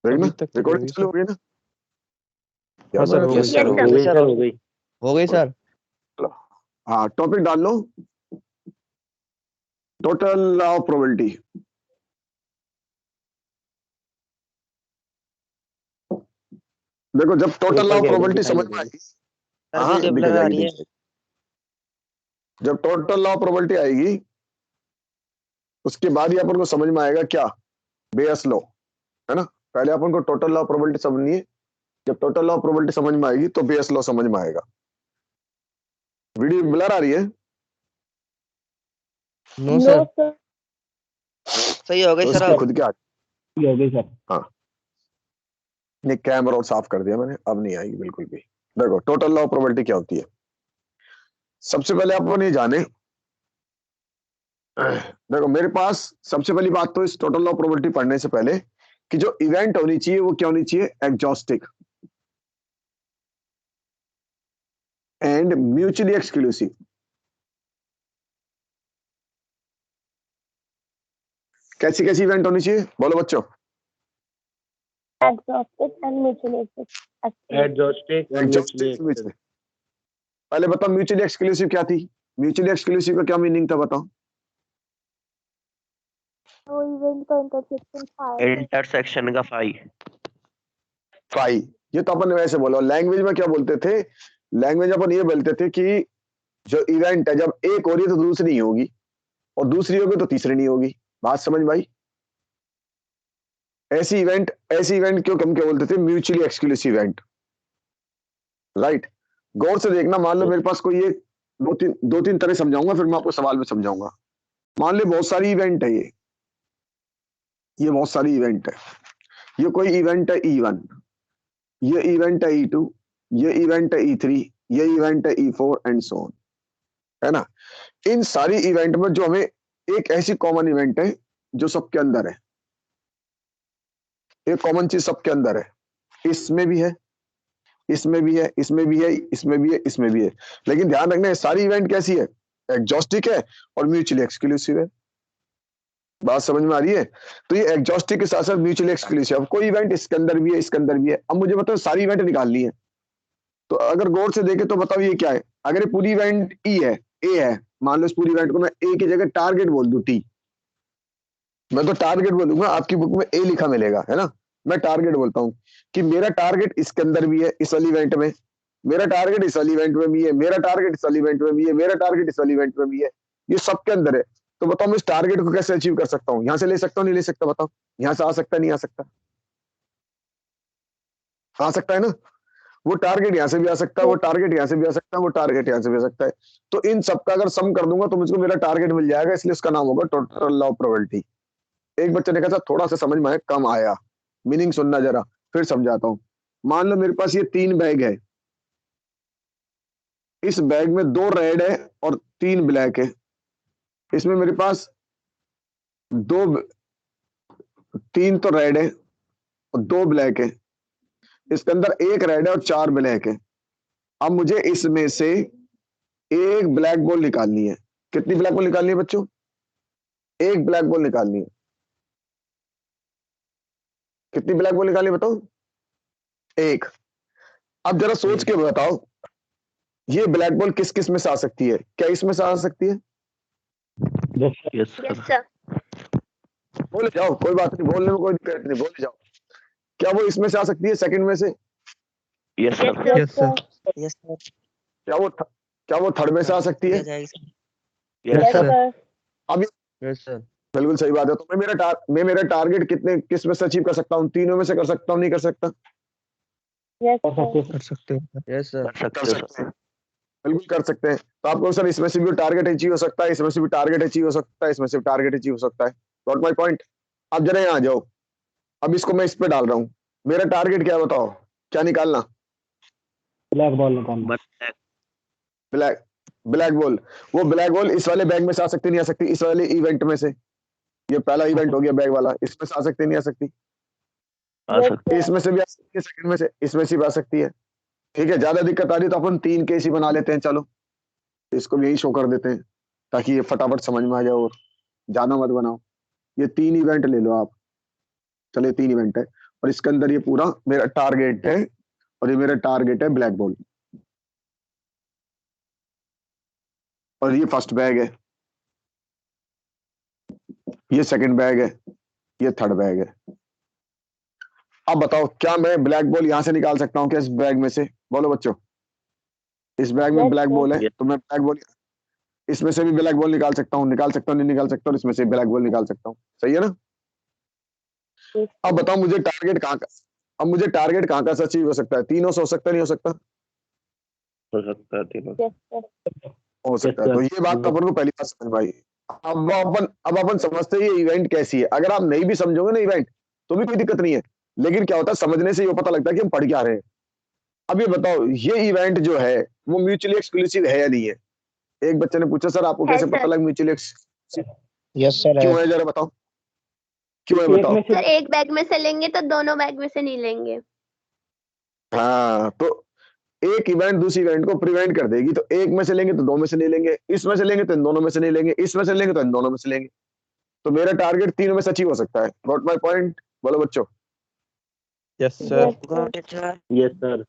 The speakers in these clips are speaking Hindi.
देखना अभी तक तो रिकॉर्डिंग हो गई चालू हो गई ना? हाँ सर, हो गई Yes, sir. हो गई सर, हो गई हो गई सर। हाँ टॉपिक डाल लो, टोटल लॉ ऑफ प्रोबेबिलिटी। देखो जब टोटल लॉ ऑफ प्रोबेबिलिटी समझ में आएगी, हाँ वीडियो दिख ब्लर आ जाएगी, रही दिख है। जाएगी। जब टोटल लॉ ऑफ प्रोबेबिलिटी आएगी उसके बाद ही अपन को समझ में आएगा क्या, बेयस लॉ, है ना। पहले अपन को टोटल लॉ ऑफ प्रोबेबिलिटी समझनी है, जब टोटल लॉ ऑफ प्रोबेबिलिटी समझ में आएगी तो बेयस लॉ समझ में आएगा। वीडियो ब्लर आ रही है? नो सर, सही हो गई तो सर। उसके खुद के आ, हो गई सर। हाँ नहीं कैमरा और साफ कर दिया मैंने, अब नहीं आएगी बिल्कुल भी। देखो टोटल लॉ ऑफ प्रोबेबिलिटी क्या होती है, सबसे पहले अपन ये जाने, देखो मेरे पास सबसे पहली बात तो इस टोटल लॉ ऑफ प्रोबेबिलिटी पढ़ने से पहले कि जो इवेंट होनी चाहिए वो क्या होनी चाहिए, एग्जॉस्टिक एंड म्यूचुअली एक्सक्लूसिव। कैसी कैसी इवेंट होनी चाहिए बोलो बच्चों? Exhaustive and mutually exclusive. एग्जॉस्टिक। पहले बताओ म्यूचुअली एक्सक्लूसिव क्या थी, म्यूचुअली एक्सक्लूसिव का क्या मीनिंग था बताओ? तो इवेंट का इंटरसेक्शन का फाई, ये तो अपन वैसे बोला। लैंग्वेज में क्या बोलते थे, लैंग्वेज अपन ये बोलते थे कि जो इवेंट है जब एक हो रही है तो दूसरी नहीं होगी, और दूसरी होगी तो तीसरी नहीं होगी। बात समझ में आई? ऐसी इवेंट क्यों कम क्या बोलते थे, म्यूचुअली एक्सक्लूसिव इवेंट, राइट। गौर से देखना, मान लो मेरे पास कोई एक दो तीन तरह समझाऊंगा, फिर मैं आपको सवाल में समझाऊंगा। मान लो बहुत सारी इवेंट है, ये बहुत सारी इवेंट है। ये कोई इवेंट है E1, ये इवेंट है E2, ये इवेंट है E3, ये इवेंट है E4 एंड सो ऑन, है ना। इन सारी इवेंट में जो हमें एक ऐसी कॉमन इवेंट है जो सबके अंदर है, एक कॉमन चीज सबके अंदर है, इसमें भी है, इसमें भी है, इसमें भी है, इसमें भी है, इसमें भी है। लेकिन ध्यान रखना है सारी इवेंट कैसी है, एग्जॉस्टिक है और म्यूचुअली एक्सक्लूसिव है। बात समझ में आ रही है? तो ये एग्जॉस्टिक के साथ साथ म्यूचुअली एक्सक्लूसिव, अब कोई इवेंट इसके अंदर भी है, इसके अंदर भी है। अब मुझे बताओ सारी इवेंट निकालनी है, तो अगर गौर से देखे तो बताओ ये क्या है। अगर ये पूरी इवेंट ई है, ए है, मान लो इस पूरी इवेंट को मैं ए की जगह टारगेट बोल दूं, टी, मैं तो टारगेट बोलूंगा, आपकी बुक में ए लिखा मिलेगा, है ना। मैं टारगेट बोलता हूं कि मेरा टारगेट इसके अंदर भी है, इस वाली इवेंट में, मेरा टारगेट इस वाली इवेंट में भी है, मेरा टारगेट इस वाली इवेंट में भी है, मेरा टारगेट इस वाली इवेंट में भी है, ये सबके अंदर है। तो बताओ मैं इस टारगेट को कैसे अचीव कर सकता हूँ? यहां से ले सकता हूँ, नहीं ले सकता? बताओ, यहां से आ सकता है, नहीं आ सकता? आ सकता है ना। वो टारगेट यहां से भी आ सकता है, वो टारगेट यहां से भी आ सकता है, वो टारगेट यहां से भी आ सकता है। तो इन सबका अगर सम कर दूंगा तो मुझको मेरा टारगेट मिल जाएगा, इसलिए उसका नाम होगा टोटल लॉ ऑफ प्रोबेबिलिटी। एक बच्चे ने कहा थोड़ा सा समझ में आया, कम आया, मीनिंग सुनना जरा, फिर समझाता हूं। मान लो मेरे पास ये 3 बैग है, इस बैग में 2 रेड है और 3 ब्लैक है। इसमें मेरे पास 3 तो रेड है और 2 ब्लैक है, इसके अंदर 1 रेड है और 4 ब्लैक है। अब मुझे इसमें से एक ब्लैक बॉल निकालनी है। कितनी ब्लैक बॉल निकालनी है बच्चों? एक ब्लैक बॉल निकालनी है। कितनी ब्लैक बॉल निकालनी है बताओ? एक। अब जरा सोच के बताओ, ये ब्लैक बॉल किस किस में से आ सकती है? क्या इसमें से आ सकती है? Yes sir. बोले जाओ, कोई बात नहीं, बोलने में कोई दिक्कत नहीं, बोले जाओ। क्या वो इसमें से आ सकती है, सेकंड में से? Yes Yes, sir. Yes sir, yes sir. क्या वो थर्ड में से आ सकती है? Yes Yes, sir, sir. अब यस सर, बिल्कुल सही बात है। तो मैं मेरा टारगेट किस में से अचीव कर सकता हूँ? तीनों में से कर सकता हूँ, नहीं कर सकता? Yes, sir. कर सकते हो। यस सर, कर सकते हैं, बिल्कुल कर सकते हैं। तो आपको सर इसमें से भी टारगेट अचीव हो सकता है, इसमें से भी टारगेट अचीव हो सकता है, इसमें से भी टारगेट अचीव हो सकता है। Got my point? अब जरा यहाँ आ जाओ, अब इसको मैं इस पे डाल रहा हूँ। मेरा टारगेट क्या है बताओ, क्या निकालना? ब्लैक बॉल निकालना। Black black ball. वो ब्लैक बॉल इस वाले बैग में से आ सकती नहीं आ सकती? इस वाले इवेंट में से, ये पहला इवेंट हो गया बैग वाला, इसमें से आ सकती नहीं आ सकती? आ सकते इसमें से भी आ सकती है, सेकंड में से, इसमें से भी आ सकती है। ठीक है, ज्यादा दिक्कत आ रही है तो अपन 3 केस ही बना लेते हैं। चलो इसको भी यही शो कर देते हैं ताकि ये फटाफट समझ में आ जाए, और ज्यादा मत बनाओ। ये 3 इवेंट ले लो आप, चले 3 इवेंट है, और इसके अंदर ये पूरा मेरा टारगेट है और ये मेरा टारगेट है ब्लैक बॉल। और ये फर्स्ट बैग है, ये सेकंड बैग है, ये थर्ड बैग है। अब बताओ क्या मैं ब्लैक बॉल यहां से निकाल सकता हूँ क्या इस बैग में से? बोलो बच्चों, इस बैग में Yes, ब्लैक sir. बॉल है तो मैं ब्लैक बॉल इसमें से भी ब्लैक बॉल निकाल सकता हूँ, निकाल सकता हूँ, नहीं निकाल सकता हूँ, इसमें से ब्लैक बॉल निकाल सकता हूँ। सही है ना? Yes, अब sir. बताओ मुझे टारगेट कहाँ का, अब मुझे टारगेट कहाँ का से अचीव हो सकता है? तीनों से हो सकता है, नहीं हो सकता? हो सकता है तीनों। Yes, sir. हो सकता है। तो ये बात अपन को पहली बार समझ में आई। अब अपन समझते हैं ये इवेंट कैसी है। अगर आप नहीं भी समझोगे ना इवेंट तो भी कोई दिक्कत नहीं है, लेकिन क्या होता है समझने से ये पता लगता है कि हम पढ़ क्या रहे हैं। अब ये बताओ ये इवेंट जो है वो म्यूचुअली एक्सक्लूसिव है या नहीं है? एक बच्चे ने पूछा सर आपको है कैसे पता सर। लगा म्यूचुअली एक्सक्लूसिव? यस सर क्यों है जरा बताओ, क्यों है एक बताओ? में से सर एक बैग में से लेंगे तो दोनों बैग में से नहीं लेंगे। हाँ, तो एक इवेंट दूसरी इवेंट को प्रिवेंट कर देगी। तो एक में से लेंगे तो दो में से नहीं लेंगे, इसमें से लेंगे तो इन दोनों में से नहीं लेंगे, इसमें से लेंगे तो इन दोनों में से लेंगे। तो मेरा टारगेट तीनों में से अचीव हो सकता है। Got my point? बोलो बच्चों। Yes Yes, sir sir. Yes sir.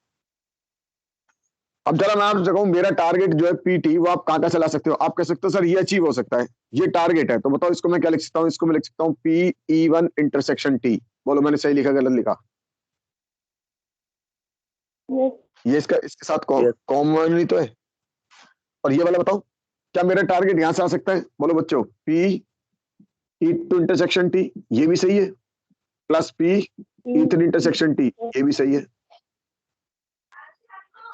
अब जरा मैं आपसे कहूं मेरा टारगेट जो है पीटी, वो आप कहाँ का चला सकते हो? आप कह सकते हो सर ये अचीव हो सकता है, ये टारगेट है, तो बताओ इसको मैं क्या लिख सकता हूँ? इसको मैं लिख सकता हूँ PE1 इंटरसेक्शन T। बोलो मैंने सही लिखा गलत लिखा? Yes, ये इसके साथ Yes. कॉमन ही तो है। और ये वाला बताओ क्या मेरा टारगेट यहां से आ सकता है? बोलो बच्चों, PE2 इंटरसेक्शन T, ये भी सही है, प्लस PE3 इंटरसेक्शन T, ये भी सही है।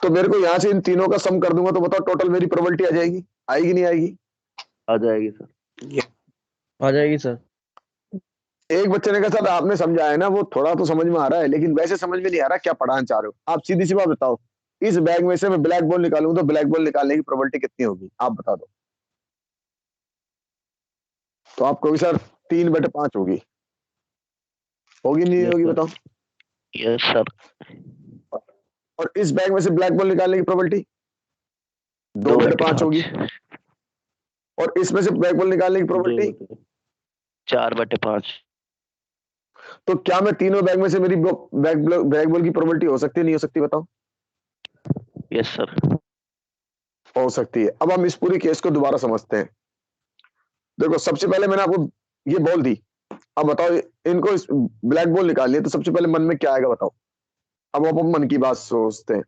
तो मेरे को यहां से इन तीनों का सम कर दूंगा तो बताओ टोटल मेरी प्रोबेबिलिटी आ जाएगी, आएगी नहीं आएगी? आ जाएगी सर। आ जाएगी सर। एक बच्चे ने कहा सर आपने समझाया है ना, वो थोड़ा तो समझ में आ रहा है लेकिन वैसे समझ में नहीं आ रहा क्या पढ़ाना चाह रहे हो आप। सीधी सी बात बताओ, इस बैग में से मैं ब्लैक बॉल निकालूं तो ब्लैक बॉल निकालने की प्रोबेबिलिटी कितनी होगी? आप बता दो। तो आप कहोगे सर 3/5 होगी। होगी नहीं यस होगी सर। बताओ? Yes sir. और इस बैग में से ब्लैक बॉल निकालने की प्रोबेबिलिटी 2/5 होगी। और इसमें से ब्लैक बॉल निकालने की प्रोबेबिलिटी 4/5। तो क्या मैं तीनों बैग में से मेरी ब्लैक बॉल की प्रोबेबिलिटी हो सकती है नहीं हो सकती बताओ? Yes sir. हो सकती है। अब हम इस पूरी केस को दोबारा समझते हैं। देखो सबसे पहले मैंने आपको ये बॉल दी, अब बताओ इनको ब्लैक बॉल निकालनी है तो सबसे पहले मन में क्या आएगा बताओ? अब आप मन की बात सोचते हैं।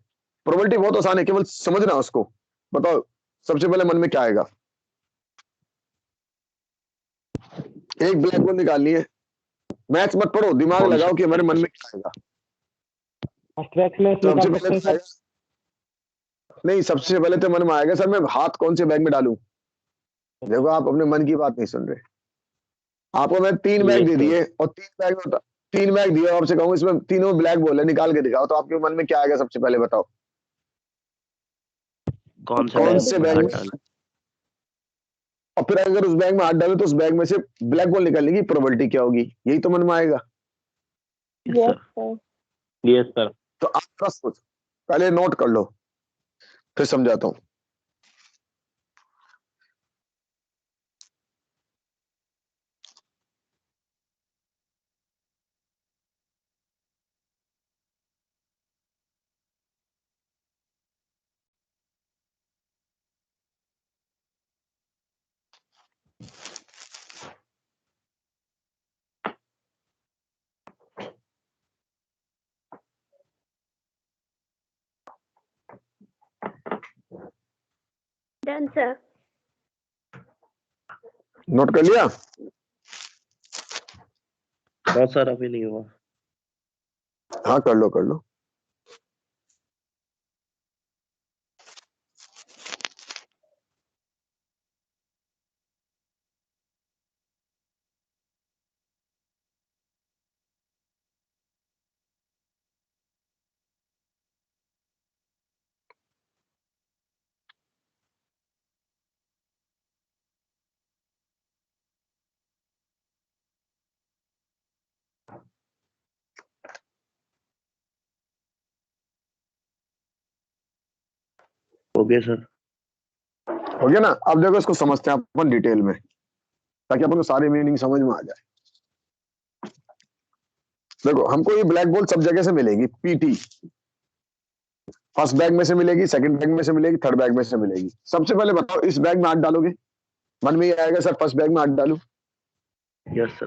प्रोबेबिलिटी बहुत आसान है, केवल समझना उसको। बताओ सबसे पहले मन में क्या आएगा? एक ब्लैक बॉल निकालनी है, मैथ्स मत पढ़ो, दिमाग कौन लगाओ सा? कि हमारे मन में क्या आएगा। फर्स्ट बैग में सबसे निकाल पहले सकते हैं तो सर। आएगा, नहीं सबसे पहले तो मन में आएगा सर मैं हाथ कौन से बैग में डालूं। देखो आप अपने मन की बात नहीं सुन रहे। आपको मैं 3 बैग Yes, दे sir. दिए और 3 बैग दिए, आपसे कहूँ इसमें तीनों ब्लैक बॉल है, निकाल के दिखाओ, तो आपके मन में क्या आएगा सबसे पहले बताओ? कौन से कौन बैग से में बैग हाथ में? डालूं? और फिर अगर उस बैग में हाथ डाले तो उस बैग में से ब्लैक बॉल निकालने की प्रोबेबिलिटी क्या होगी? यही तो मन में आएगा। Yes, yes, sir. sir. Yes, sir. तो आप थोड़ा सोच, पहले नोट कर लो फिर समझाता हूँ। Done, sir. नोट कर लिया? हाँ सर, अभी नहीं हुआ। हाँ कर लो कर लो। हो गया सर। हो गया ना? अब देखो इसको समझते हैं अपन डिटेल में ताकि अपन को सारी मीनिंग समझ में आ जाए। देखो हमको ये ब्लैक बॉल सब जगह से मिलेगी, पीटी फर्स्ट बैग में से मिलेगी, सेकंड बैग में से मिलेगी, थर्ड बैग में से मिलेगी। सबसे पहले बताओ इस बैग में हाथ डालोगे, मन में ये आएगा सर फर्स्ट बैग में हाथ डालू। Yes sir.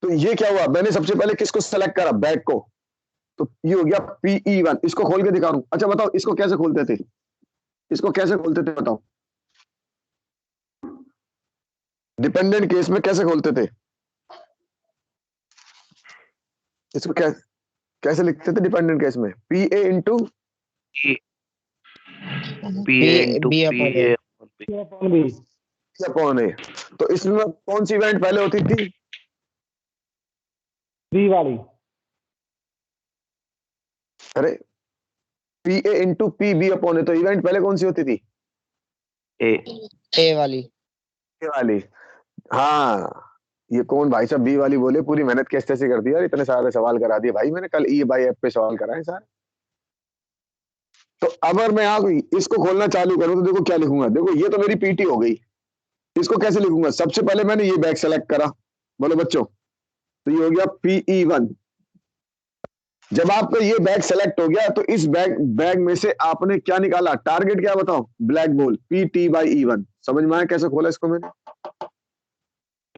तो ये क्या हुआ, मैंने सबसे पहले किसको सेलेक्ट करा, बैग को, तो ये हो गया PE1। इसको खोल के दिखा रहा हूं। अच्छा बताओ इसको कैसे खोलते थे, इसको कैसे खोलते थे बताओ, डिपेंडेंट केस में कैसे खोलते थे, इसको कैसे लिखते थे डिपेंडेंट केस में, PA into PA into B upon A. PA upon B. Upon A. तो इसमें कौन सी इवेंट पहले होती थी, B वाली। अरे PA into PB upon A, तो इवेंट पहले कौन सी होती थी, A। A वाली। ए वाली। हाँ ये कौन भाई साहब बी वाली बोले, पूरी मेहनत कैसे कैसे कर दी यार, इतने सारे सवाल करा दिए भाई मैंने, कल ई बाई ऐप पे सवाल कराए सारे। तो अगर मैं आप इसको खोलना चालू करूं तो देखो क्या लिखूंगा, देखो ये तो मेरी पीटी हो गई, इसको कैसे लिखूंगा, सबसे पहले मैंने ये बैग सेलेक्ट करा, बोलो बच्चों, तो ये हो गया PE1। जब आपका ये बैग सेलेक्ट हो गया तो इस बैग में से आपने क्या निकाला, टारगेट क्या बताओ, ब्लैक बॉल, PT/E1। समझ में आया कैसे खोला इसको मैंने,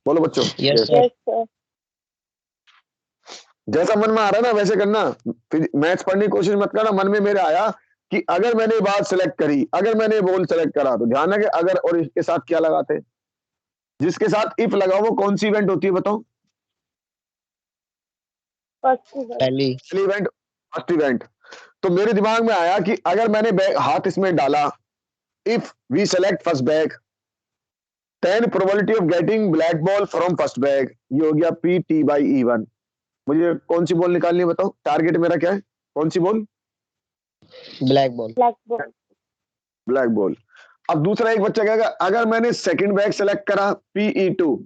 बोलो बच्चों। Yes sir. Yes sir. जैसा मन में आ रहा है ना वैसे करना, फिर मैथ्स पढ़ने की कोशिश मत करना। मन में मेरे आया कि अगर मैंने बात सेलेक्ट करी, अगर मैंने बॉल सेलेक्ट करा, तो ध्यान है कि अगर और इसके साथ क्या लगाते हैं, जिसके साथ इफ लगाओ वो कौन सी इवेंट होती है बताओ, फर्स्ट इवेंट। पहली। Event, first event. तो मेरे दिमाग में आया कि अगर मैंने हाथ इसमें डाला, if we select first bag, 10 probability of getting black ball from first bag, ये हो गया PT/E1। मुझे कौन सी बॉल निकालनी है बताओ, टारगेट मेरा क्या है, कौन सी ball, black ball. Black ball. Black ball. अब दूसरा एक बच्चा कहेगा अगर मैंने सेकंड बैग सेलेक्ट करा, PE2,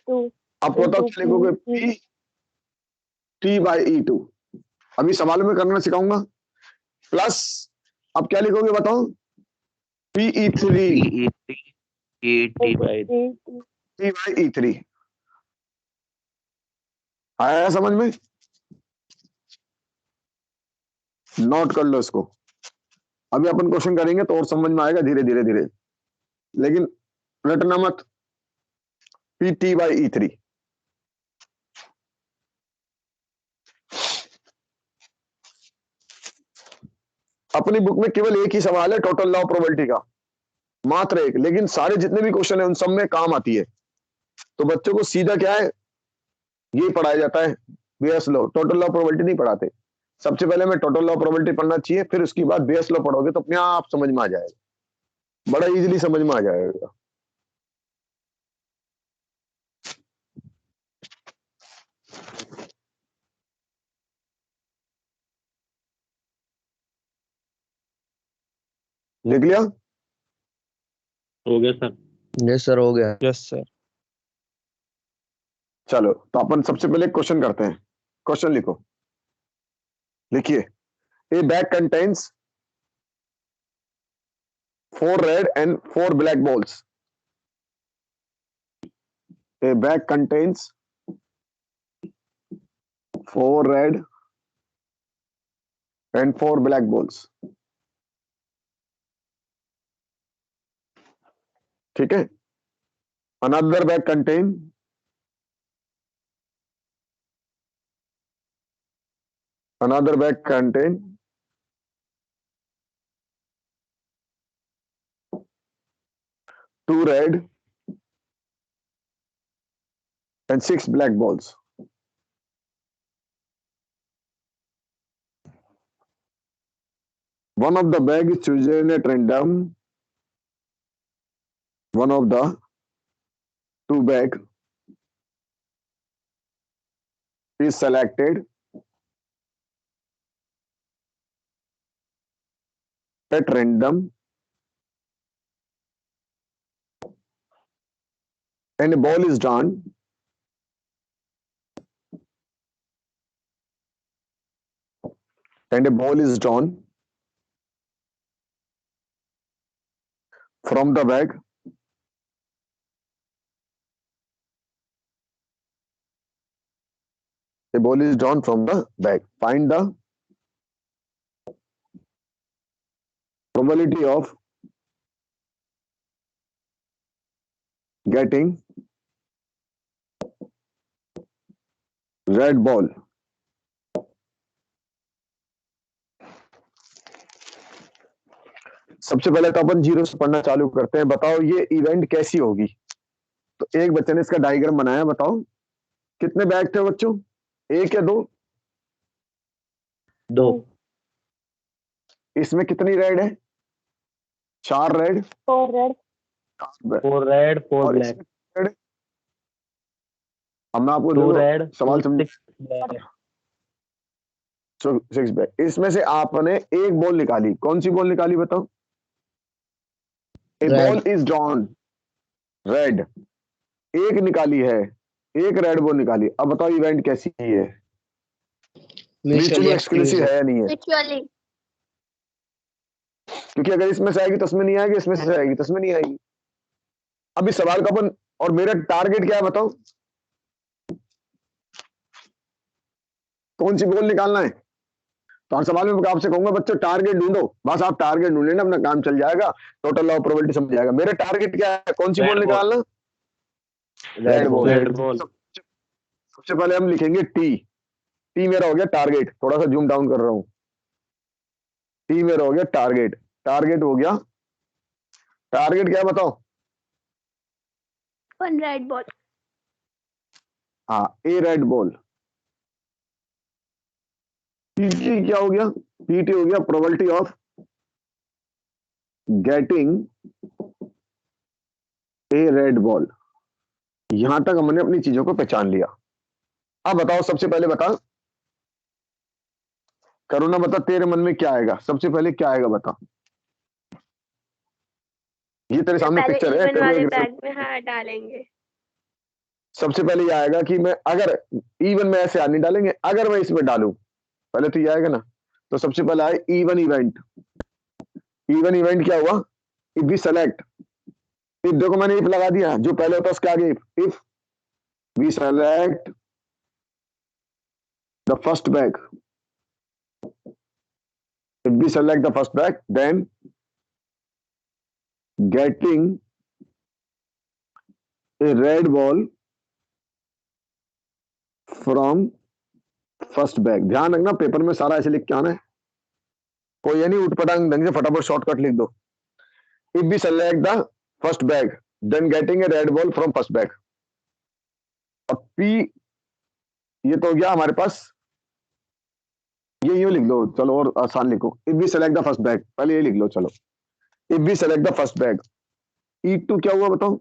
2 अब बताओ into क्या लिखोगे, PT/E2। अभी सवालों में करना सिखाऊंगा, प्लस अब क्या लिखोगे बताओ, PE3 T/E3। आया समझ में, नोट कर लो इसको, अभी अपन क्वेश्चन करेंगे तो और समझ में आएगा धीरे धीरे धीरे, लेकिन रटना मत, PT/E3। अपनी बुक में केवल एक ही सवाल है टोटल लॉ ऑफ प्रोबेबिलिटी का, मात्र एक, लेकिन सारे जितने भी क्वेश्चन है उन सब में काम आती है। तो बच्चों को सीधा क्या है, ये पढ़ाया जाता है, Bayes law, total law of probability नहीं पढ़ाते। सबसे पहले मैं टोटल लॉ ऑफ प्रोबेबिलिटी पढ़ना चाहिए, फिर उसके बाद बेयस लॉ पढ़ोगे तो अपने आप समझ में आ जाएगा, बड़ा इजीली समझ में आ जाएगा। लिख लिया, हो गया सर। Yes sir हो गया। Yes sir. चलो तो अपन सबसे पहले क्वेश्चन करते हैं, क्वेश्चन लिखो, लिखिए, ए bag contains 4 red and 4 black balls। A bag contains 4 red and 4 black balls। ठीक है, another bag contain 2 red and 6 black balls। One of the bag is chosen at random, one of the 2 bag is selected at random and a ball is drawn from the bag A ball is drawn from the bag. Find the probability of getting red ball. सबसे पहले तो अपन जीरो से पढ़ना चालू करते हैं। बताओ ये इवेंट कैसी होगी। तो एक बच्चे ने इसका डायग्राम बनाया। बताओ कितने बैग थे बच्चों, एक या दो? दो। इसमें कितनी रेड है? 4 रेड, 4 रेड, 4 रेड 4 और ब्लैक। इसमें red? अब मैं आपको 2 देखो रेड सवाल समझ। 6 ब्लैक। 6 बैग। इसमें से आपने एक बॉल निकाली। कौन सी बॉल निकाली बताओ? ए Red. Ball is drawn red. एक निकाली है, एक रेड बॉल निकाली। अब बताओ इवेंट कैसी है? म्यूचुअली एक्सक्लूसिव है या नहीं है? म्यूचुअली क्योंकि अगर इसमें से आएगी तो उसमें नहीं आएगी, इसमें से आएगी तो उसमें नहीं आएगी। अब इस सवाल का अपन, और मेरा टारगेट क्या है बताओ? कौन सी बॉल निकालना है? तो हर सवाल में मैं आपसे कहूंगा बच्चों टारगेट ढूंढो। बस आप टारगेट ढूंढ लेना, अपना काम चल जाएगा, टोटल लॉ ऑफ प्रोबेबिलिटी समझ जाएगा। मेरा टारगेट क्या है? कौन सी Red बॉल ball. निकालना? Red ball. Red ball. सबसे पहले हम लिखेंगे टी। टी मेरा हो गया टारगेट। थोड़ा सा जूम डाउन कर रहा हूं। टी मेरा हो गया टारगेट। टारगेट हो गया। टारगेट क्या है बताओ? 1 रेड बॉल, हाँ, ए रेड बॉल। पीटी क्या हो गया? पीटी हो गया probability of getting A red ball. यहां तक हमने अपनी चीजों को पहचान लिया। अब बताओ सबसे पहले बता, करुणा बता तेरे मन में क्या आएगा? सबसे पहले क्या आएगा बता। ये तेरे सामने पहले पिक्चर है। इवन तेरे को वाले एक बैग में हाँ डालेंगे। सबसे पहले ये आएगा कि मैं अगर इवन में ऐसे नहीं डालेंगे, अगर मैं इसमें डालूं, पहले तो ये आएगा ना। तो सबसे पहले आए इवन इवेंट। इवन इवेंट क्या हुआ? इफ वी सेलेक्ट, इफ देखो मैंने इफ लगा दिया, जो पहले होता है उसके आगे if we select the first bag, if we select the first bag, then getting a red ball from first bag। ध्यान रखना पेपर में सारा ऐसे लिख के आना है, कोई ये नहीं उठपटांग ढंग से फटाफट शॉर्टकट लिख दो। if we select the first bag, then getting a red ball from first bag। और P ये तो हो गया हमारे पास, ये यूं लिख दो चलो, और आसान लिखो। if we select the first bag, पहले ये लिख लो चलो। if we select the first bag, E2 क्या हुआ बताओ?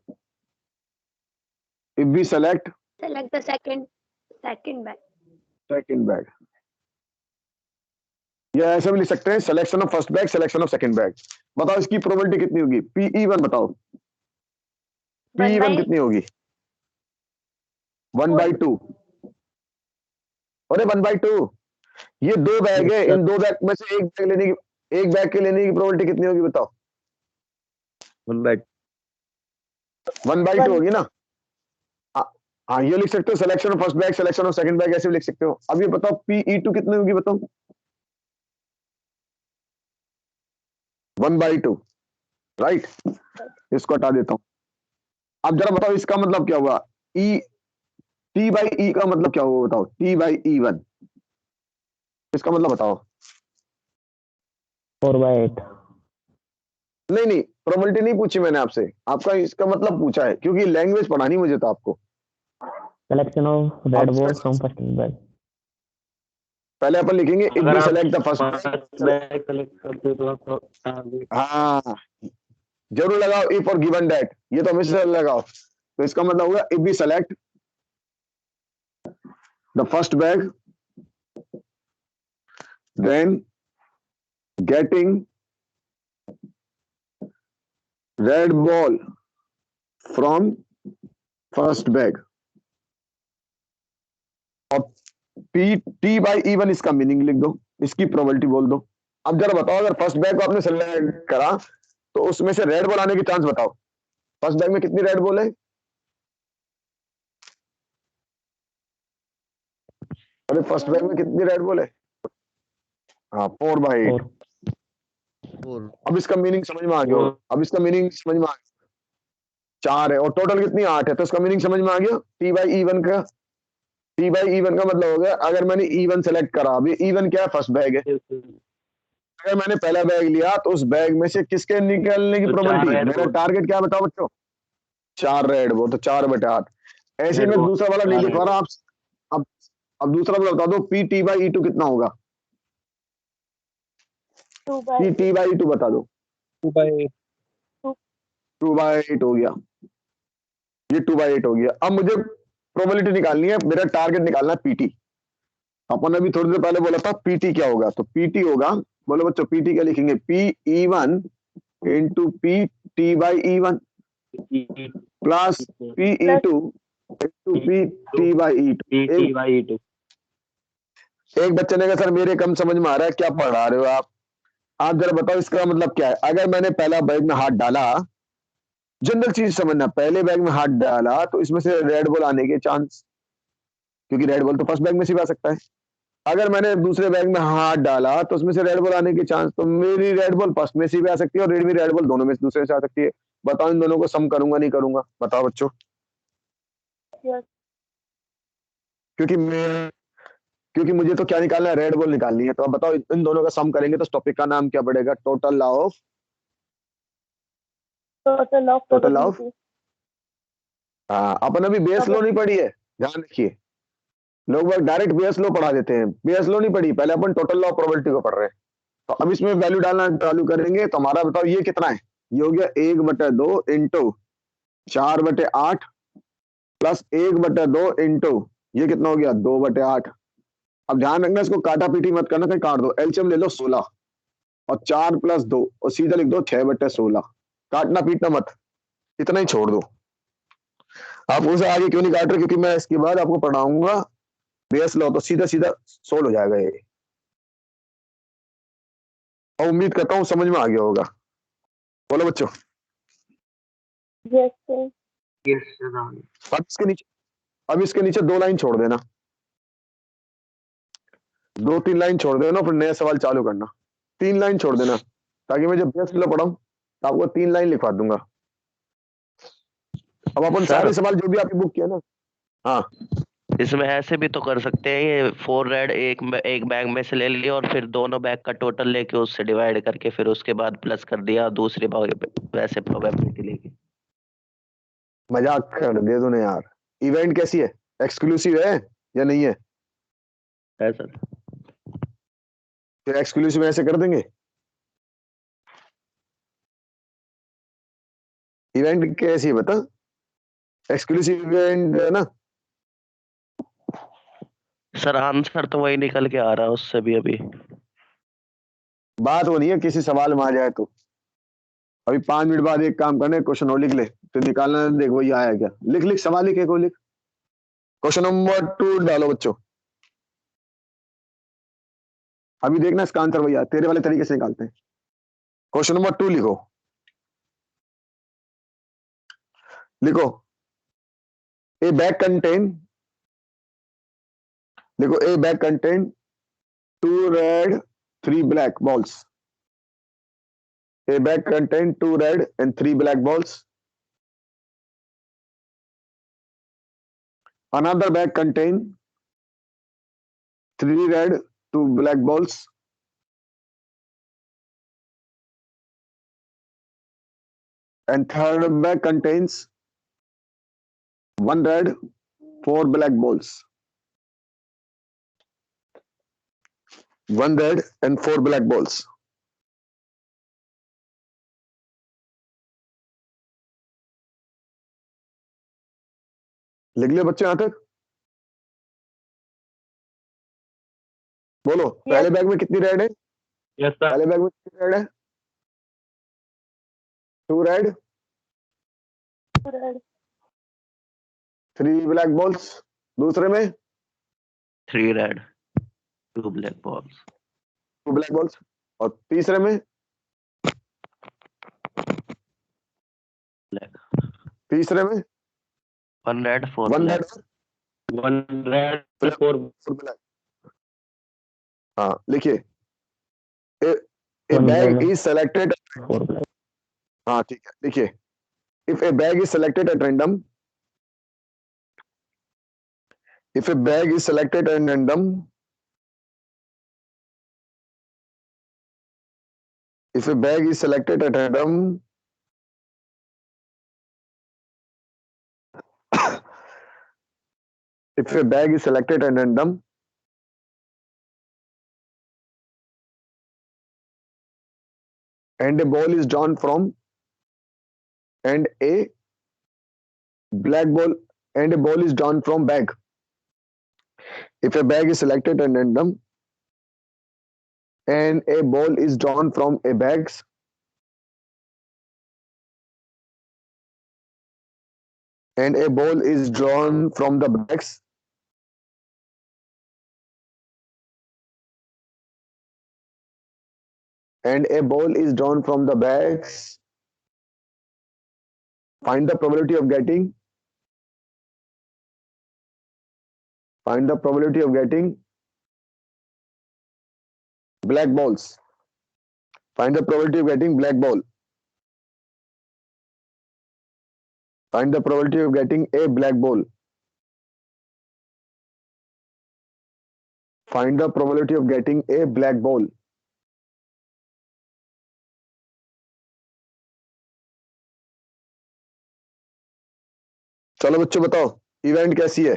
if we select select the second bag, second bag, या ऐसे भी लिख सकते हैं selection of first bag, selection of second bag. बताओ इसकी प्रोबेबिलिटी कितनी होगी? Pe1 बताओ। Pe1 कितनी होगी? 1/2। अरे 1/2। ये 2 बैग है, इन 2 बैग में से एक बैग लेने की, एक बैग के लेने की प्रोबेबिलिटी कितनी होगी बताओ? 1/2 होगी ना। हाँ ये लिख सकते हो selection of first bag, selection of second bag, ऐसे भी लिख सकते हो। अब ये बताओ Pe2 कितनी होगी बताओ? 1/2, राइट। इसको हटा देता हूं। अब जरा बताओ इसका मतलब क्या हुआ? T/E का मतलब क्या हुआ बताओ? T/E1 इसका मतलब बताओ। 4/8। नहीं प्रोबेबिलिटी नहीं पूछी मैंने आपसे, आपका इसका मतलब पूछा है, क्योंकि लैंग्वेज पढ़ानी मुझे तो आपको। Selection of red ball from first bag। पहले अपन लिखेंगे if we select the first bag select करते तो हाँ जरूर लगाओ इफ और गिवन दैट, ये तो हमेशा लगाओ। तो इसका मतलब हुआ if we select the first bag, then getting red ball from first bag. और T/E1 इसका मीनिंग लिख दो, इसकी प्रोबेबिलिटी बोल दो। अब जरा बताओ अगर फर्स्ट बैग को आपने सेलेक्ट करा तो उसमें से रेड बॉल आने की चांस बताओ। फर्स्ट बैग में कितनी रेड बॉल है? अरे फर्स्ट बैग में कितनी रेड बॉल है? हाँ 4/8। 4 4 अब इसका मीनिंग समझ में आ गया होगा। अब इसका मीनिंग समझ में आ गया। 4 है और टोटल कितनी 8 है, तो इसका मीनिंग समझ में आ गया। T/E1 का मतलब हो गया, अगर मैंने E1 सेलेक्ट करा, अभी E1 क्या है, फर्स्ट बैग है। अगर मैंने पहला बैग लिया तो उस बैग में से किसके निकलने की प्रोबेबिलिटी, मेरा टारगेट क्या है बताओ बच्चों? 4 रेड बॉल, तो 4/8। ऐसे में दूसरा वाला नहीं लिखवा रहा आप। अब अब दूसरा वाला बता दो, PT/E2 कितना होगा? 2/8 PT/E2 बता दो। 2/8 2/8 हो गया, ये 2/8 हो गया। अब मुझे प्रोबेबिलिटी निकालनी है, मेरा टारगेट निकालना है PT। अपन अभी थोड़ी देर पहले बोला था PT क्या होगा, तो PT होगा, बोलो बच्चों PT क्या लिखेंगे? PE1 into PT/E1 plus PE2 into PT/E2। एक बच्चे ने कहा सर मेरे कम समझ में आ रहा है, क्या पढ़ा रहे हो आप जरा बताओ इसका मतलब क्या है। अगर मैंने पहला बैग में हाथ डाला, जनरल चीज समझना, पहले बैग में हाथ डाला तो इसमें से रेड बॉल आने के चांस, क्योंकि रेड बॉल तो फर्स्ट बैग में से भी आ सकता है। अगर मैंने दूसरे बैग में हाथ डाला तो उसमें से रेड बॉल आने के चांस, तो मेरी रेड बॉल फर्स्ट में से भी आ सकती है और रेड बॉल दोनों में से दूसरे से आ सकती है। बताओ इन दोनों को सम करूंगा नहीं करूंगा, बताओ बच्चों? क्योंकि मैं क्योंकि मुझे तो क्या निकालना है, रेड बॉल निकालनी है। तो अब बताओ इन दोनों का सम करेंगे तो इस टॉपिक का नाम क्या पड़ेगा? टोटल लॉ ऑफ हाँ, अपन अभी बेस लॉ नहीं पढ़ी है, ध्यान रखिए। लोग डायरेक्ट बेस लॉ पढ़ा देते हैं, बेस लॉ नहीं पढ़ी, पहले अपन टोटल लॉ ऑफ प्रोबेबिलिटी को पढ़ रहे हैं। तो अब इसमें वैल्यू डालना चालू करेंगे, तो हमारा बताओ ये कितना है? ये हो गया 1/2 इंटू 4/8 प्लस 1/2 इंटू ये कितना हो गया 2/8। अब ध्यान रखना, इसको काटा पीटी मत करना, कहीं काट दो। एलसीएम ले लो 16 और 4 + 2 और सीधा लिख दो 6/16। काटना पीटना मत, इतना ही छोड़ दो। आप उसे आगे क्यों नहीं काट रहे? क्योंकि मैं इसके बाद आपको पढ़ाऊंगा बेस लॉ, तो सीधा सीधा सोल्व हो जाएगा ये। और उम्मीद करता हूँ समझ में आ गया होगा। बोलो बच्चों। अब इसके नीचे 2 लाइन छोड़ देना, 2-3 लाइन छोड़ देना, फिर नया सवाल चालू करना। 3 लाइन छोड़ देना, ताकि मैं जब बेस लॉ पढ़ाऊं तो आपको 3 लाइन लिखवा दूंगा। अब अपन सारे सवाल जो भी आपकी बुक किया ना, हाँ इसमें ऐसे भी तो कर सकते हैं, ये 4 रेड एक बैग में से ले लिया और फिर दोनों बैग का टोटल लेके उससे डिवाइड करके फिर उसके बाद प्लस कर दिया दूसरे बैग पे, वैसे प्रोबेबिलिटी लेके। मजाक कर दे तूने यार। इवेंट कैसी है, एक्सक्लूसिव है या नहीं है? है सर। फिर एक्सक्लूसिव ऐसे कर देंगे। इवेंट कैसी है बता, एक्सक्लूसिव इवेंट है ना। सर आंसर तो वही निकल के आ रहा है उससे भी अभी। बात वो नहीं है किसी सवाल में आ जाए तो। अभी 5 मिनट बाद एक काम करने, क्वेश्चन और लिख ले, तो निकालना देख वही आया क्या। लिख लिख सवाल लिख, को लिख। क्वेश्चन नंबर 2 डालो बच्चों। अभी देखना इसका आंसर भैया तेरे वाले तरीके से निकालते हैं। क्वेश्चन नंबर 2 लिखो, लिखो ए बैग कंटेन, लिखो ए bag contain 2 red 3 black balls. A bag contain 2 red and 3 black balls. Another bag contain 3 red, 2 black balls. And third bag contains 1 red, 4 black balls. 1 red and 4 black balls. लिख लिया बच्चे यहां तक? बोलो पहले बैग में कितनी रेड है? Yes sir. पहले बैग में कितनी रेड है? 2 रेड 3 ब्लैक बॉल्स। दूसरे में 3 red 2 black balls. 2 black balls. और तीसरे में ब्लैक। तीसरे में 1 red 4 1 black. Red 1 red 4 4 black. हाँ लिखिए, ए One bag ball, is selected, 4 black. हाँ ठीक है लिखिए, if A bag is selected at random, if a bag is selected at random, if a bag is selected at random, if a bag is selected at random and a ball is drawn from, and a black ball, and a ball is drawn from bag, if a bag is selected at random and a ball is drawn from a bags, and a ball is drawn from the bags, and a ball is drawn from the bags, find the probability of getting, find the probability of getting black balls, find the probability of getting black ball, find the probability of getting a black ball, find the probability of getting a black ball. चलो बच्चों बताओ, इवेंट कैसी है,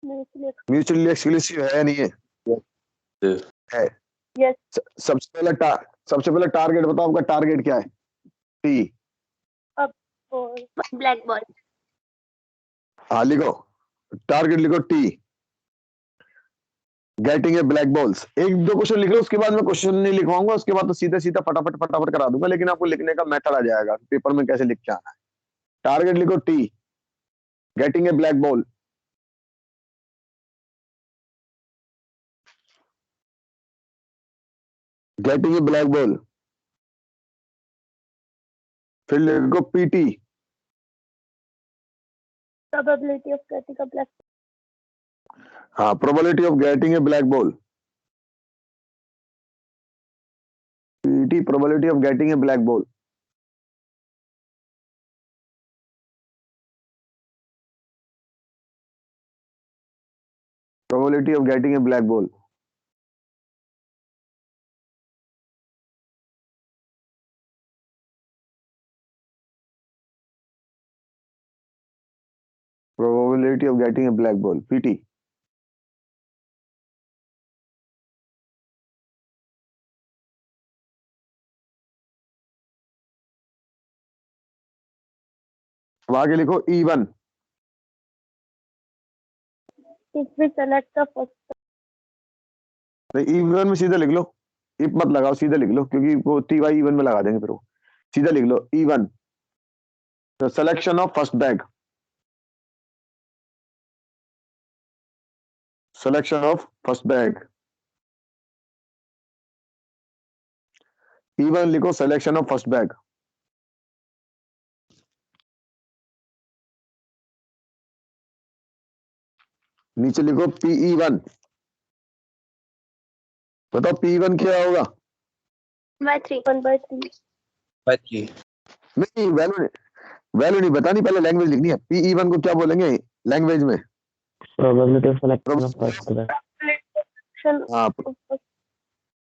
म्यूचुअली एक्सक्लूसिव है या नहीं है? है। Yes. सबसे पहले टारगेट बताओ, आपका टारगेट क्या है? टी। और ब्लैक बॉल। हाँ लिखो, टारगेट लिखो T, getting a black balls. एक दो क्वेश्चन लिख लो, उसके बाद मैं क्वेश्चन नहीं लिखवाऊंगा, उसके बाद तो सीधे सीधा फटाफट फटाफट करा दूंगा, लेकिन आपको लिखने का मेथड आ जाएगा पेपर में कैसे लिख के आना है। टारगेट लिखो T, getting a black ball, getting a black ball, फिर लिखो PT, probability of getting a black. हाँ probability of getting a black ball, PT probability of getting a black ball. Probability of getting a black ball. Probability of getting a black ball. PT. अब आगे लिखो E1. If we select the first, E1 में सीधा लिख लो, इफ मत लगाओ, सीधा लिख लो, क्योंकि वो TY E1 में लगा देंगे फिर वो। सीधा लिख लो E1, the selection of first bag, selection of first bag, E1 लिखो, selection of first bag। नीचे लिखो PE1, बताओ PE1 क्या होगा? by 3. 1/3. नहीं वैल्यू नहीं बतानी, पहले लैंग्वेज लिखनी है। PE1 को क्या बोलेंगे लैंग्वेज में? Probability of selection of first bag. Selection हाँ of first.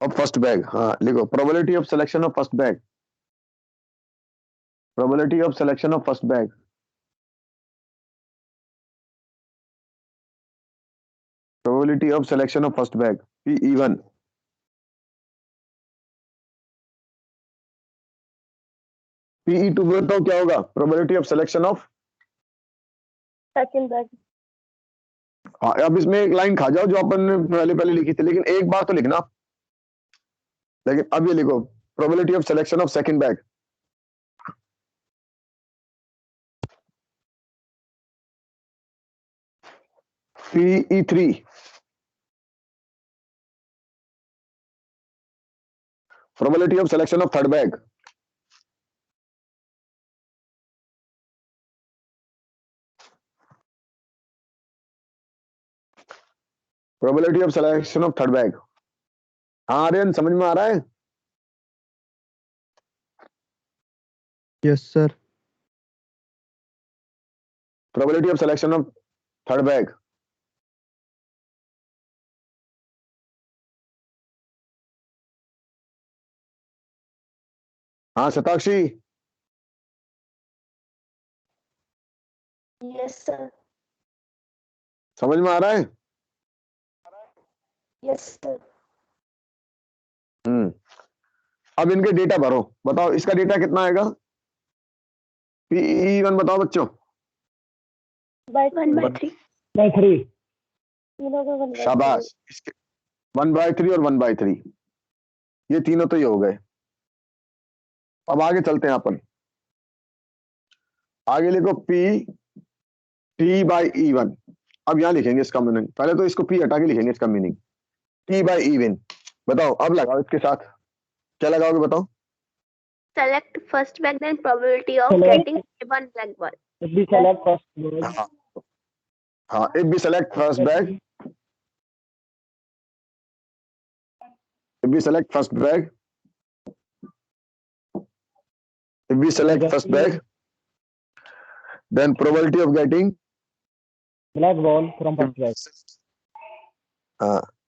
Of first bag, हाँ लिखो probability of selection of first bag, probability of selection of first bag, probability of selection of first bag, PE1। PE2 बताओ क्या होगा? Probability of selection of, Second bag. हाँ अब इसमें एक लाइन खा जाओ जो अपन ने पहले पहले लिखी थी, लेकिन एक बार तो लिखना। लेकिन अब ये लिखो probability of selection of second bag, PE3, probability of selection of third bag, probability of selection of third bag. हाँ आर्यन, समझ में आ रहा है? Yes sir. Probability of selection of third bag. हाँ शताक्षी, Yes, sir. समझ में आ रहा है? Yes, sir. अब इनके डेटा भरो, बताओ इसका डेटा कितना आएगा? P1 बताओ बच्चों। By 1/3. by 3. तीनों का 1/3. शाबाश, इसके 1/3 और 1/3, ये तीनों तो ये हो गए। अब आगे चलते हैं अपन, आगे लिखो T/E1। अब यहां लिखेंगे इसका मीनिंग, पहले तो इसको P हटा के लिखेंगे इसका मीनिंग। T/E1 बताओ, अब लगाओ इसके साथ, क्या लगाओगे बताओ? Select first bag, then probability of Select. getting one black ball. If we select first bag, हाँ हाँ, if we select first bag, if we select first bag, if we select first bag, then probability of getting black ball from first bag.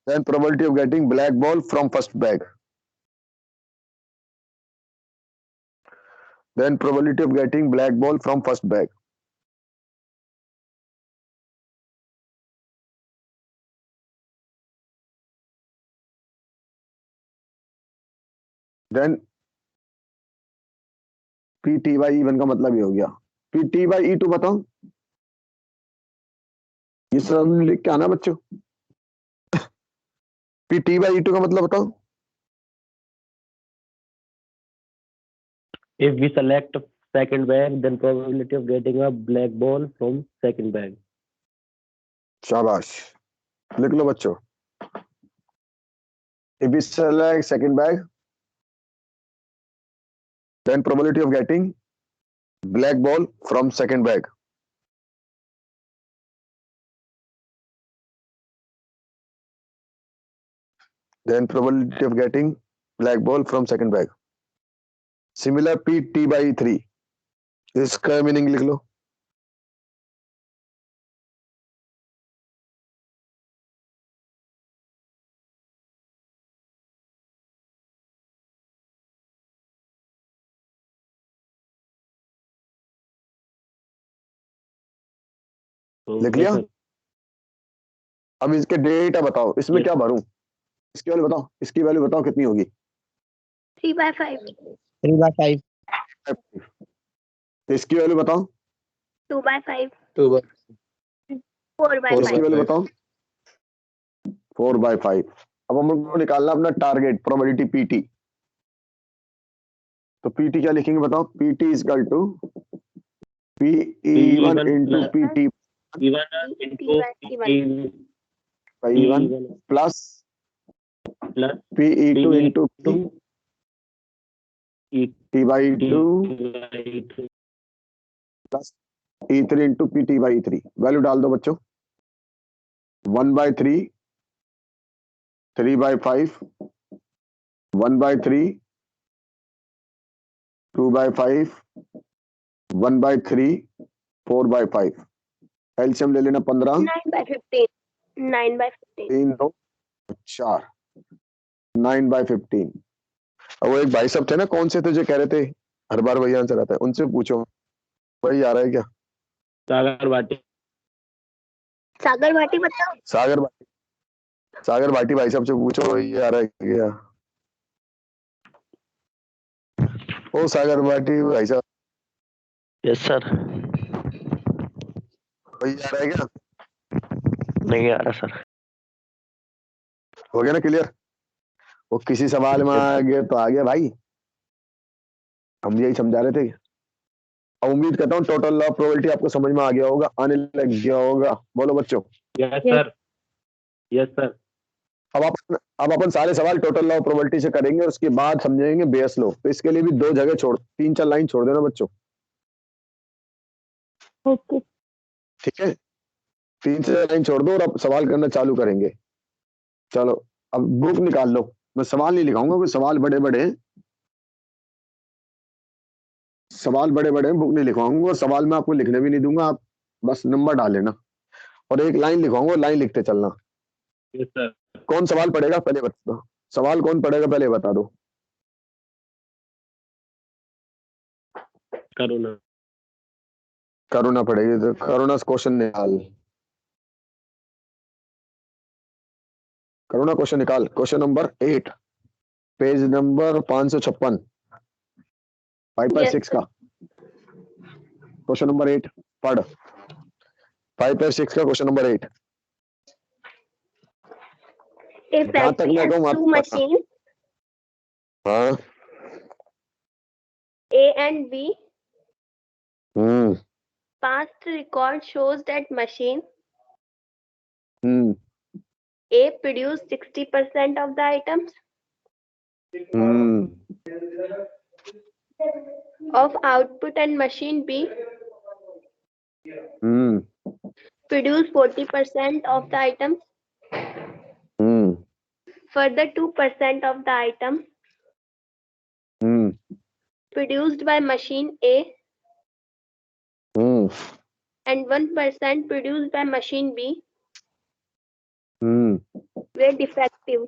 then probability of getting black ball from first bag, then probability of getting black ball from first bag. Then P/T/E1 का मतलब ये हो गया। P/T/E2 बताओ, ये सब लिख के आना बच्चों। P/T/E2 का मतलब बताओ। If we select second bag, then probability of getting a black ball from second bag. शाबाश, लिख लो बच्चों। If we select second bag, then probability of getting black ball from second bag. Then probability of getting black ball from second bag. Similar P/T/E3, इसका मीनिंग लिख लो। लिख लिया? अब इसके डेटा बताओ, इसमें क्या भरूं? इसकी वैल्यू बताओ, इसकी वैल्यू बताओ कितनी होगी? 3/5. 3/5। इसकी वैल्यू बताओ। 2/5. 2/5। 4/5. इसकी वैल्यू बताओ। 4/5। अब हमको निकालना अपना टारगेट प्रोबेबिलिटी PT। तो PT क्या लिखेंगे बताओ? PT equal to PE1 into PT P1 plus PE2 into T/2 plus E3 into PT/3। Value डाल दो बच्चों। 1/3, 3/5, 1/3, 2/5, 1/3, 4/5। एलसीएम ले लेना 15, 9/15. 9/15. 3 2 4, 9/15। और वो एक भाई साहब थे ना, कौन से थे जो कह रहे थे हर बार वही आंसर आता है, उनसे पूछो वही आ रहा है क्या? सागर भाटी। सागर भाटी बताओ। सागर भाटी भाई साहब से पूछो वही आ रहा है क्या? ओ सागर भाटी भाई साहब, यस सर। वही आ रहा है क्या? नहीं आ रहा सर। हो गया ना क्लियर? वो किसी सवाल में आ गया तो आ गया भाई, हम यही समझा रहे थे। और उम्मीद करता हूँ टोटल लॉ ऑफ प्रोबेबिलिटी आपको समझ में आ गया होगा, आने लग गया होगा। बोलो बच्चों। Yes sir. Yes sir. अब अपन सारे सवाल टोटल लॉ ऑफ प्रोबेबिलिटी से करेंगे और उसके बाद समझेंगे बेयस लॉ। तो इसके लिए भी 2 जगह छोड़, 3-4 लाइन छोड़ देना बच्चों। ओके. ठीक है, 3-4 लाइन छोड़ दो और अब सवाल करना चालू करेंगे। चलो अब बुक निकाल लो, मैं सवाल नहीं लिखाऊंगा, कोई सवाल बड़े बड़े हैं, सवाल बड़े बड़े हैं, बुक नहीं लिखवाऊंगा, और सवाल मैं आपको लिखने भी नहीं दूंगा, आप बस नंबर डाल लेना, और एक लाइन लिखवाऊंगा, लाइन लिखते चलना। Yes, sir. कौन सवाल पढ़ेगा पहले बता दो, सवाल कौन पढ़ेगा पहले बता दो। करुणा। करुणा पढ़ेगी, तो करुणा से क्वेश्चन निकाल, करुणा क्वेश्चन निकाल, question number 8, page number 556, 5/6 Yes, का क्वेश्चन नंबर 8 पढ़, 5/6 का क्वेश्चन नंबर 8। a जहां तक factory मैं has कहूँ two आपको पता, machines, हाँ, A and B. Hmm, Past record shows that machine hmm, A produced 60% of the items hmm, of output, and machine B hmm, produced 40% of the items. Hmm, Further, 2% of the items hmm, produced by machine A hmm, and 1% produced by machine B hmm, were defective.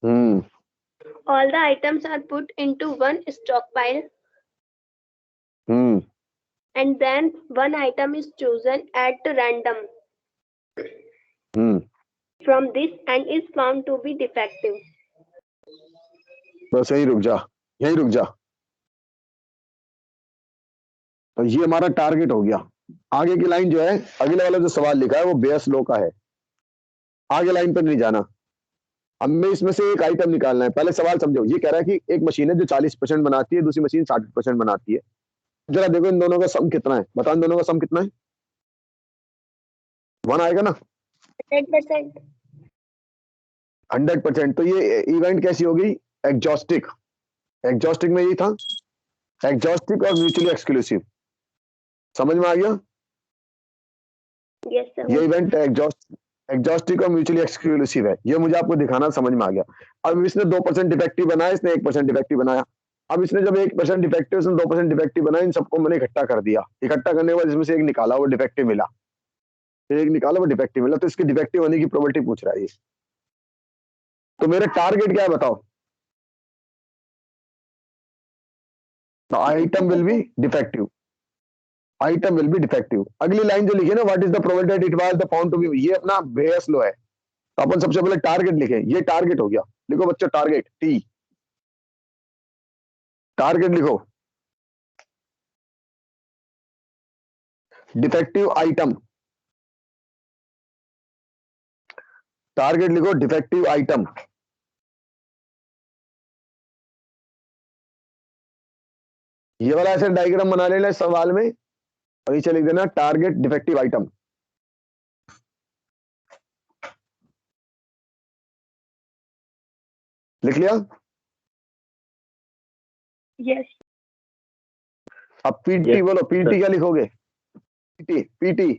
Hmm, All the items are put into one stockpile, hmm, and then one item is chosen at random hmm. from this and is found to be defective. बस यही रुक जा, यही रुक जा। तो ये हमारा टारगेट हो गया। आगे की लाइन जो है, अगले वाला जो सवाल लिखा है वो बेयस लो का है, आगे लाइन पर नहीं जाना। अब मैं इसमें से एक आइटम निकालना है, पहले सवाल समझो। ये कह रहा है कि एक मशीन है जो 40% बनाती है, दूसरी मशीन 60% बनाती है। जरा देखो इन दोनों का सम कितना है, बताओ इन दोनों का सम कितना है। 1 आएगा ना, 100%. 100%। तो ये इवेंट कैसी होगी, एग्जॉस्टिक। एग्जॉस्टिक में ये था, एग्जॉस्टिक और म्यूचुअली एक्सक्लूसिव, समझ में आ गया। Yes, sir. ये इवेंट एग्जॉस्टिक और म्यूचुअली एक्सक्लूसिव है, ये मुझे आपको दिखाना समझ में आ गया। अब इसने 2% डिफेक्टिव बनाया, इसने 1% डिफेक्टिव बनाया। अब इसने जब 1% डिफेक्टिव, इसने 2% डिफेक्टिव बनाया, इन सबको मैंने इकट्ठा कर दिया। इकट्ठा करने के बाद इसमें से एक निकाला, वो डिफेक्टिव मिला, एक निकाला वो डिफेक्टिव मिला, तो इसकी डिफेक्टिव होने की प्रोबेबिलिटी पूछ रहा है ये। तो मेरा टारगेट क्या है बताओ। Item will be defective, item will be defective. अगली लाइन जो लिखी है ना, what is the probability it was the found to be, ये अपना बेयस लो है। तो अपन सबसे पहले टारगेट लिखे, ये टारगेट हो गया। लिखो बच्चों टारगेट, टी, टारगेट लिखो। डिफेक्टिव आइटम, टारगेट लिखो डिफेक्टिव आइटम। ये वाला ऐसे डायग्राम बना लेना इस सवाल में, और नीचे लिख देना टारगेट डिफेक्टिव आइटम। लिख लिया। Yes. अब पीटी Yes, बोलो, पीटी sir. क्या लिखोगे, PT, PT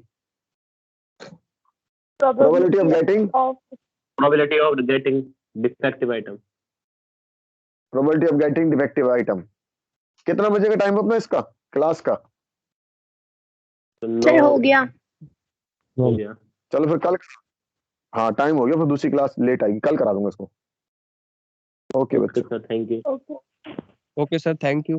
probability of getting, of Probability of getting defective item. Probability of getting defective item. कितना बजे का टाइम अपना इसका क्लास का, So सर no हो गया. हो गया. चलो फिर कल, हाँ टाइम हो गया, फिर दूसरी क्लास लेट आएगी, कल करा दूंगा इसको। ओके Okay, बच्चों। sir. Thank you. Okay. Okay, sir. Thank you.